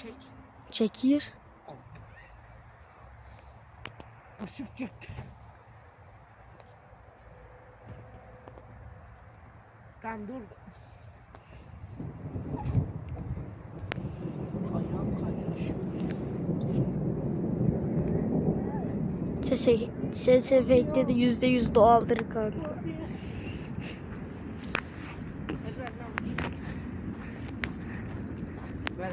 çek. Çekir. Işık çekti. Tamam dur. Ayağım kaydı düşüyordu. Ses efektleri %100 doğaldır kanka. Ver.